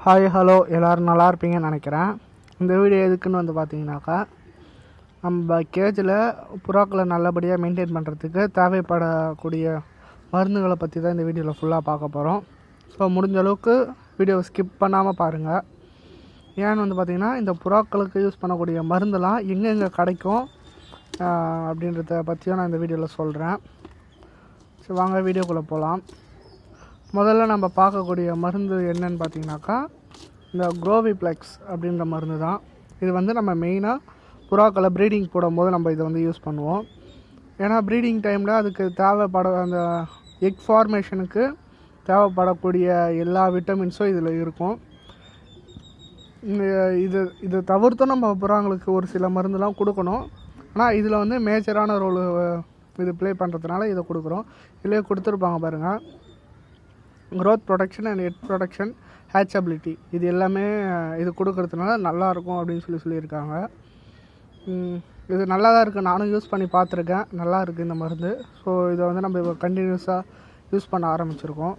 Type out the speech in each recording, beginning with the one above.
Hi hello எல்லோரும் நல்லா இருப்பீங்கன்னு நினைக்கிறேன். இந்த வீடியோ எதுக்குன்னு பார்த்தீங்கன்னாக்கா, நம்ம கேஜில் புறாக்களை நல்லபடியாக மெயின்டைன் பண்ணுறதுக்கு தேவைப்படக்கூடிய மருந்துகளை பற்றி தான் இந்த வீடியோவில் ஃபுல்லாக பார்க்க போகிறோம். ஸோ முடிஞ்ச அளவுக்கு வீடியோவை ஸ்கிப் பண்ணாமல் பாருங்கள். ஏன்னு பார்த்திங்கன்னா, இந்த புறாக்களுக்கு யூஸ் பண்ணக்கூடிய மருந்தெல்லாம் எங்கெங்கே கிடைக்கும் அப்படின்றத பற்றியும் நான் இந்த வீடியோவில் சொல்கிறேன். ஸோ வாங்க வீடியோக்குள்ளே போகலாம். முதல்ல நம்ம பார்க்கக்கூடிய மருந்து என்னன்னு பார்த்தீங்கன்னாக்கா, இந்த குரோவிப்ளெக்ஸ் அப்படின்ற மருந்து தான். இது நம்ம மெயினாக புறாக்களை ப்ரீடிங் போடும்போது நம்ம இதை யூஸ் பண்ணுவோம். ஏன்னா ப்ரீடிங் டைமில் அதுக்கு அந்த எக் ஃபார்மேஷனுக்கு தேவைப்படக்கூடிய எல்லா விட்டமின்ஸும் இதில் இருக்கும். இதை தவிர்த்தும் நம்ம புறாங்களுக்கு ஒரு சில மருந்துலாம் கொடுக்கணும். ஆனால் இதில் மேஜரான ரோல் இது ப்ளே பண்ணுறதுனால இதை கொடுக்குறோம். இதிலே கொடுத்துருப்பாங்க பாருங்கள், growth production and egg production hatchability, இது எல்லாமே இது கொடுக்கறதுனால நல்லாயிருக்கும் அப்படின்னு சொல்லியிருக்காங்க. இது நல்லா தான் இருக்குது, நானும் யூஸ் பண்ணி பார்த்துருக்கேன், நல்லா இருக்குது இந்த மருந்து. ஸோ இதை நம்ம இப்போ கண்டினியூஸாக யூஸ் பண்ண ஆரம்பிச்சிருக்கோம்.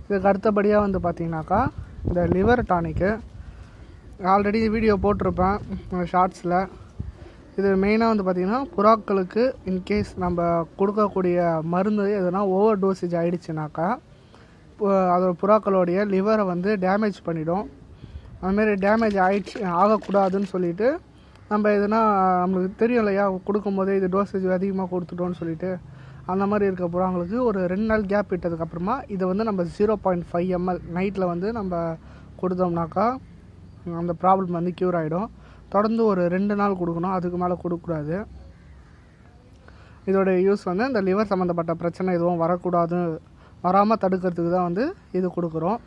இதுக்கு அடுத்தபடியாக பார்த்திங்கனாக்கா, இந்த லிவர் டானிக்கு ஆல்ரெடி வீடியோ போட்டிருப்பேன் ஷார்ட்ஸில். இது மெயினாக பார்த்திங்கன்னா, புறாக்களுக்கு இன்கேஸ் நம்ம கொடுக்கக்கூடிய மருந்து எதுனா ஓவர் டோசேஜ் ஆகிடுச்சுனாக்கா அதோட புறாக்களுடைய லிவரை டேமேஜ் பண்ணிடும். அதுமாரி டேமேஜ் ஆகக்கூடாதுன்னு சொல்லிவிட்டு நம்ம எதுனா நம்மளுக்கு தெரியும் இல்லையா, கொடுக்கும்போதே இது டோசேஜ் அதிகமாக கொடுத்துட்டோன்னு சொல்லிவிட்டு அந்த மாதிரி இருக்க புறாங்களுக்கு ஒரு 2 நாள் கேப் விட்டதுக்கப்புறமா இதை நம்ம 0.5 ml நைட்டில் நம்ம கொடுத்தோம்னாக்கா அந்த ப்ராப்ளம் க்யூர் ஆகிடும். தொடர்ந்து ஒரு 2 நாள் கொடுக்கணும், அதுக்கு மேலே கொடுக்கக்கூடாது. இதோட யூஸ் இந்த லிவர் சம்மந்தப்பட்ட பிரச்சனை எதுவும் வராமல் தடுக்கிறதுக்கு தான் இது கொடுக்குறோம்.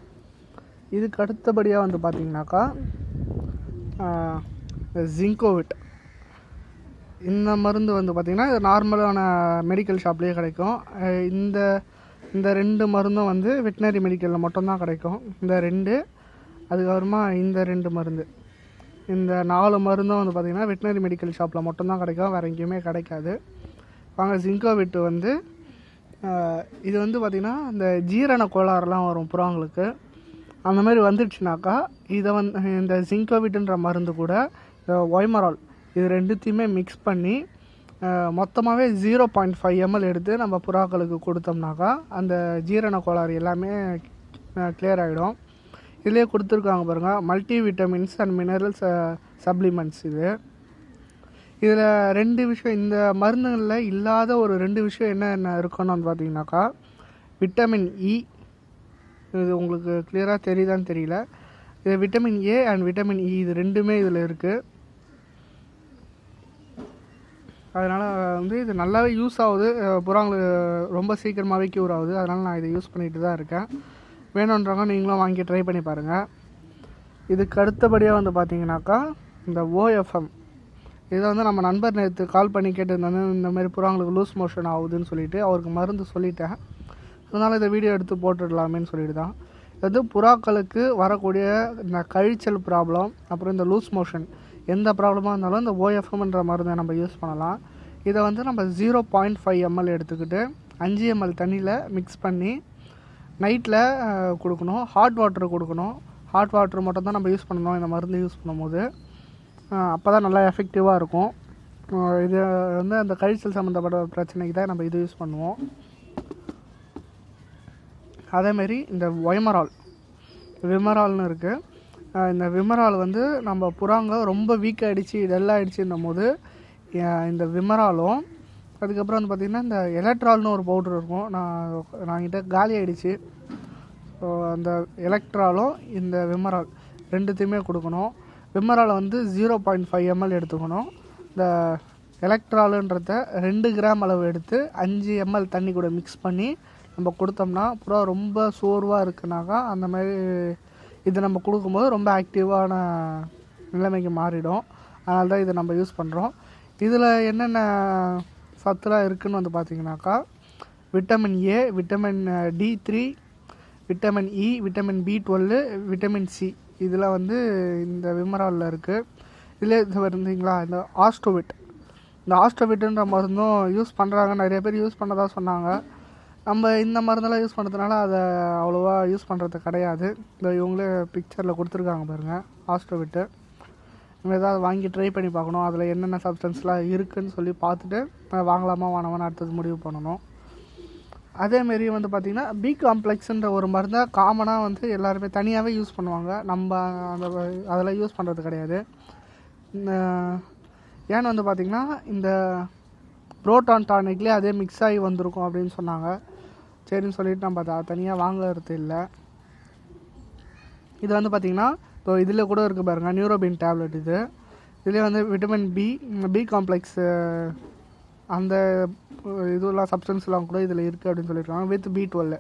இதுக்கு அடுத்தபடியாக பார்த்திங்கனாக்கா, ஜிங்கோவிட் இந்த மருந்து பார்த்திங்கன்னா இது நார்மலான மெடிக்கல் ஷாப்லேயே கிடைக்கும். இந்த 2 மருந்தும் வெட்டினரி மெடிக்கலில் மட்டும்தான் கிடைக்கும். இந்த 2, அதுக்கப்புறமா இந்த 2 மருந்து, இந்த 4 மருந்தும் பார்த்திங்கன்னா வெட்டினரி மெடிக்கல் ஷாப்பில் மட்டும்தான் கிடைக்கும், வேறு எங்கேயுமே கிடைக்காது. வாங்க, ஜிங்கோவிட் இது பார்த்திங்கன்னா இந்த ஜீரண கோளாறுலாம் வரும் புறாங்களுக்கு. அந்த மாதிரி வந்துடுச்சுனாக்கா இதை இந்த ஜிங்கோவிட்ன்ற மருந்து கூட இந்த ஒய்மரால் இது ரெண்டுத்தையுமே மிக்ஸ் பண்ணி மொத்தமாகவே 0.5 ml எடுத்து நம்ம புறாக்களுக்கு கொடுத்தோம்னாக்கா அந்த ஜீரண கோளாறு எல்லாமே கிளியர் ஆகிடும். இதிலே கொடுத்துருக்காங்க பாருங்கள், multi vitamins and minerals supplements. இதில் 2 விஷயம் இந்த மருந்துகளில் இல்லாத ஒரு 2 விஷயம் என்ன இருக்கணும்னு பார்த்தீங்கன்னாக்கா, விட்டமின் இ. இது உங்களுக்கு கிளியராக தெரியுதான்னு தெரியல. இது vitamin A and vitamin E, இது 2மே இதில் இருக்குது. அதனால் இது நல்லாவே யூஸ் ஆகுது, புறாங்களுக்கு ரொம்ப சீக்கிரமாகவே க்யூர் ஆகுது. அதனால் நான் இதை யூஸ் பண்ணிட்டு தான் இருக்கேன். வேணுன்றவங்க நீங்களும் வாங்கி ட்ரை பண்ணி பாருங்கள். இதுக்கு அடுத்தபடியாக பார்த்தீங்கன்னாக்கா, இந்த OFM, இதை நம்ம நண்பர் நேற்று கால் பண்ணி கேட்டிருந்தாங்க, இந்த மாதிரி புறாங்களுக்கு லூஸ் மோஷன் ஆகுதுன்னு சொல்லிவிட்டு அவருக்கு மருந்து சொல்லிட்டேன். அதனால் இதை வீடியோ எடுத்து போட்டுடலாமேன்னு சொல்லிட்டு தான். இது புறாக்களுக்கு வரக்கூடிய இந்த கழிச்சல் ப்ராப்ளம், அப்புறம் இந்த லூஸ் மோஷன் எந்த ப்ராப்ளமாக இருந்தாலும் இந்த OFMன்ற மருந்தை நம்ம யூஸ் பண்ணலாம். இதை நம்ம 0.5 ml எடுத்துக்கிட்டு 5 ml தண்ணியில் மிக்ஸ் பண்ணி நைட்டில் கொடுக்கணும். ஹாட் வாட்டர் கொடுக்கணும். ஹாட் வாட்டர் மட்டும் தான் நம்ம யூஸ் பண்ணணும் இந்த மருந்து யூஸ் பண்ணும்போது. அப்போ தான் நல்லா எஃபெக்டிவாக இருக்கும். இது அந்த கழிச்சல் சம்மந்தப்பட்ட பிரச்சனைக்கு தான் நம்ம இது யூஸ் பண்ணுவோம். அதேமாரி இந்த விமரால்னு இருக்குது. இந்த விமரால் நம்ம புறாங்க ரொம்ப வீக் ஆகிடுச்சு, டல்லாகிடுச்சுன்னும் போது இந்த விமராலும், அதுக்கப்புறம் பார்த்திங்கன்னா இந்த எலக்ட்ரால்னு ஒரு பவுட்ரு இருக்கும், நான் கிட்ட காலி ஆகிடுச்சு. ஸோ அந்த எலக்ட்ராலும் இந்த விமரால் ரெண்டுத்தையுமே கொடுக்கணும். விமரால் 0.5 ml எடுத்துக்கணும். இந்த எலக்ட்ராலுன்றத 2 கிராம் அளவு எடுத்து 5 ml தண்ணி கூட மிக்ஸ் பண்ணி நம்ம கொடுத்தோம்னா புறா ரொம்ப சோர்வாக இருக்குனாக்கா அந்த மாதிரி இது நம்ம கொடுக்கும்போது ரொம்ப ஆக்டிவான நிலைமைக்கு மாறிடும். அதனால தான் இதை நம்ம யூஸ் பண்ணுறோம். இதில் என்னென்ன சத்துலாம் இருக்குதுன்னு பார்த்திங்கனாக்கா, vitamin A, vitamin D3, vitamin E, vitamin B12, vitamin C, இதில் இந்த விமராலில் இருக்குது. இதில் வருதுங்களா இந்த ஆஸ்ட்ரோவிட். இந்த ஆஸ்ட்ரோவிட்டுன்ற மருந்தும் யூஸ் பண்ணுறாங்க, நிறைய பேர் யூஸ் பண்ணதாக சொன்னாங்க. நம்ம இந்த மருந்தெல்லாம் யூஸ் பண்ணுறதுனால அதை அவ்வளோவா யூஸ் பண்ணுறது கிடையாது. இந்த இவங்களே பிக்சரில் கொடுத்துருக்காங்க பாருங்கள், ஆஸ்ட்ரோவிட்டு. நம்ம எதாவது வாங்கி ட்ரை பண்ணி பார்க்கணும், அதில் என்னென்ன சப்ஸ்டன்ஸ்லாம் இருக்குதுன்னு சொல்லி பார்த்துட்டு வாங்கலாமா வேணாமான்னு அடுத்தது முடிவு பண்ணணும். அதேமாரி வந்து பார்த்திங்கன்னா பி காம்ப்ளெக்ஸுன்ற ஒரு மருந்தை காமனாக வந்து எல்லாருமே தனியாகவே யூஸ் பண்ணுவாங்க. நம்ம அந்த அதெல்லாம் யூஸ் பண்ணுறது கிடையாது. ஏன்னு வந்து பார்த்திங்கன்னா இந்த புரோட்டான் டானிக்லேயே அதே மிக்ஸ் ஆகி வந்திருக்கும் அப்படின்னு சொன்னாங்க. சரின்னு சொல்லிட்டு நம்ம அதை தனியாக வாங்குறது இல்லை. இது வந்து பார்த்திங்கன்னா இப்போ இதில் கூட இருக்குது பாருங்கள், நியூரோபின் டேப்லெட். இதுலேயே வந்து விட்டமின் பி காம்ப்ளெக்ஸு அந்த இதெல்லாம் சப்ஸ்டன்ஸ்லாம் கூட இதில் இருக்குது அப்படின்னு சொல்லியிருக்காங்க, வித் B12.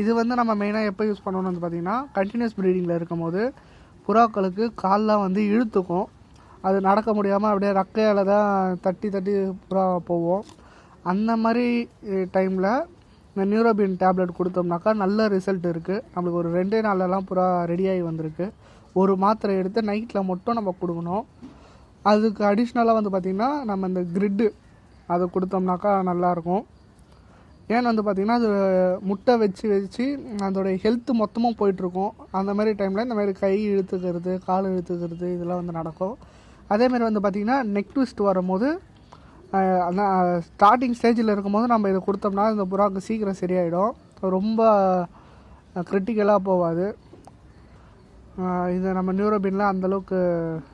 இது வந்து நம்ம மெயினாக எப்போ யூஸ் பண்ணணும்னு வந்து பார்த்திங்கன்னா கண்டினியூஸ் ப்ரீடிங்கில் இருக்கும் போது புறாக்களுக்கு கால்லாம் வந்து இழுத்துக்கும். அது நடக்க முடியாமல் அப்படியே ரக்கையால் தான் தட்டி புறா போவோம். அந்த மாதிரி டைமில் இந்த நியூரோபின் டேப்லெட் கொடுத்தோம்னாக்கா நல்ல ரிசல்ட் இருக்குது. நம்மளுக்கு ஒரு 2 நாள்லலாம் புறா ரெடியாகி வந்திருக்கு. ஒரு மாத்திரை எடுத்து நைட்டில் மட்டும் நம்ம கொடுக்கணும். அதுக்கு அடிஷ்னலாக வந்து பார்த்திங்கன்னா நம்ம இந்த கிரிட்டு அதை கொடுத்தோம்னாக்கா நல்லாயிருக்கும். ஏன்னு வந்து பார்த்திங்கன்னா அது முட்டை வச்சு அதோடைய ஹெல்த்து மொத்தமும் போயிட்டுருக்கும். அந்த மாதிரி டைமில் இந்த மாதிரி கை இழுத்துக்கிறது, கால் இழுத்துக்கிறது இதெல்லாம் வந்து நடக்கும். அதேமாரி வந்து பார்த்திங்கன்னா நெக் ட்விஸ்ட் வரும்போது ஸ்டார்டிங் ஸ்டேஜில் இருக்கும்போது நம்ம இதை கொடுத்தோம்னா இந்த புறாவுக்கு சீக்கிரம் சரியாயிடும், ரொம்ப கிரிட்டிக்கலாக போகாது. இது நம்ம நியூரோபின்ல அந்தளவுக்கு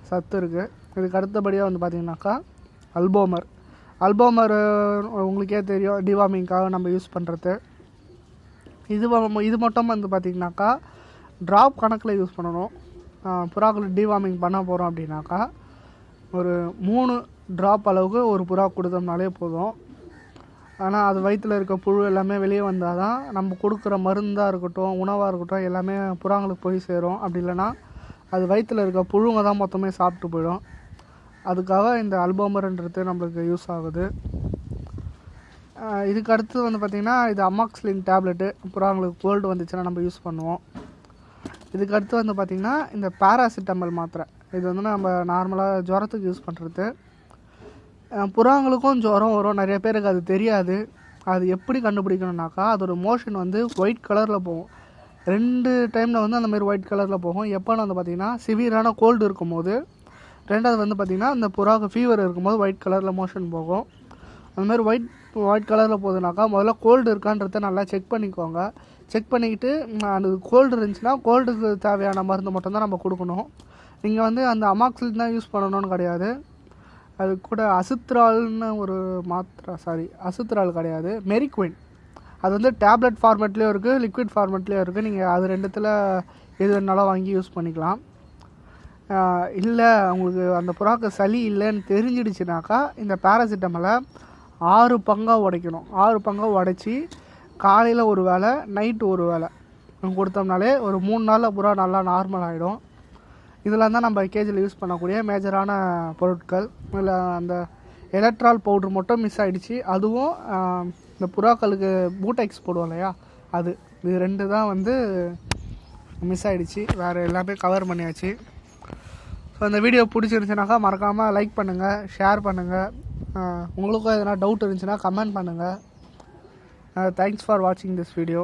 சத்து இருக்குது. இதுக்கு அடுத்தபடியாக வந்து பார்த்திங்கனாக்கா அல்போமர் உங்களுக்கே தெரியும், டிவார்மிங்காக நம்ம யூஸ் பண்ணுறது. இது மட்டும் வந்து பார்த்திங்கனாக்கா ட்ராப் கணக்கில் யூஸ் பண்ணணும். புறாக்களுக்கு டிவார்மிங் பண்ண போகிறோம் அப்படின்னாக்கா ஒரு 3 ட்ராப் அளவுக்கு ஒரு புறா கொடுத்தோம்னாலே போதும். ஆனால் அது வயிற்றில் இருக்க புழு எல்லாமே வெளியே வந்தால் தான் நம்ம கொடுக்குற மருந்தாக இருக்கட்டும், உணவாக இருக்கட்டும் எல்லாமே புறாங்களுக்கு போய் சேரும். அப்படி இல்லைன்னா அது வயிற்றில் இருக்க புழுங்க தான் மொத்தமே சாப்பிட்டு போயிடும். அதுக்காக இந்த அல்போமர்ன்றது நம்மளுக்கு யூஸ் ஆகுது. இதுக்கு அடுத்து வந்து பார்த்திங்கன்னா இது அமாக்ஸ்லின் டேப்லெட்டு, புறாங்களுக்கு கோல்டு வந்துச்சுன்னா நம்ம யூஸ் பண்ணுவோம். இதுக்கு அடுத்து வந்து பார்த்திங்கன்னா இந்த பேராசிட்டமல் மாத்திரை. இது வந்து நம்ம நார்மலாக ஜுரத்துக்கு யூஸ் பண்ணுறது. புறாங்களுக்கும் ஜுரம் வரும், நிறைய பேருக்கு அது தெரியாது. அது எப்படி கண்டுபிடிக்கணும்னாக்கா அதோட மோஷன் வந்து ஒயிட் கலரில் போகும். 2 டைமில் வந்து அந்தமாதிரி ஒயிட் கலரில் போகும். எப்போன்னு வந்து பார்த்திங்கன்னா சிவியரான கோல்டு இருக்கும்போது, 2வது வந்து பார்த்திங்கன்னா அந்த புறாவுக்கு ஃபீவர் இருக்கும்போது ஒயிட் கலரில் மோஷன் போகும். அந்தமாதிரி ஒயிட் கலரில் போகுதுனாக்கா முதல்ல கோல்டு இருக்கான்றத நல்லா செக் பண்ணிக்கோங்க. செக் பண்ணிக்கிட்டு அது கோல்டு இருந்துச்சுன்னா கோல்டுக்கு தேவையான மருந்து மட்டும்தான் நம்ம கொடுக்கணும். நீங்கள் வந்து அந்த அமாக்சிலின் தான் யூஸ் பண்ணணும்னு கிடையாது. அது கூட அசித்ரால்னு ஒரு மாத்திரை, அசித்ரால் கிடையாது, மெரிக்வின். அது வந்து டேப்லெட் ஃபார்மேட்லேயும் இருக்குது, லிக்விட் ஃபார்மேட்லேயும் இருக்குது. நீங்கள் அது 2த்தில் எது வேணாலும் வாங்கி யூஸ் பண்ணிக்கலாம். இல்லை உங்களுக்கு அந்த புறாக்கு சளி இல்லைன்னு தெரிஞ்சிடுச்சுனாக்கா இந்த பேராசிட்டமலை 6 பங்காக உடைக்கணும். 6 பங்காக உடைச்சி காலையில் ஒரு வேளை, நைட்டு ஒரு வேளை கொடுத்தோம்னாலே ஒரு 3 நாளில் புறா நல்லா நார்மல் ஆகிடும். இதெல்லாம் தான் நம்ம கேஜியில் யூஸ் பண்ணக்கூடிய மேஜரான பொருட்கள். இல்லை அந்த எலக்ட்ரால் பவுட்ரு மட்டும் மிஸ் ஆகிடுச்சு. அதுவும் இந்த புறாக்களுக்கு பூட்டெக்ஸ் போடுவோம் இல்லையா, இது 2 தான் வந்து மிஸ் ஆகிடுச்சு. வேறு எல்லாமே கவர் பண்ணியாச்சு. ஸோ இந்த வீடியோ பிடிச்சிருந்துச்சுனாக்கா மறக்காமல் லைக் பண்ணுங்கள், ஷேர் பண்ணுங்கள். உங்களுக்கும் எதனா டவுட் இருந்துச்சுன்னா கமெண்ட் பண்ணுங்கள். தேங்க்ஸ் ஃபார் வாட்சிங் திஸ் வீடியோ.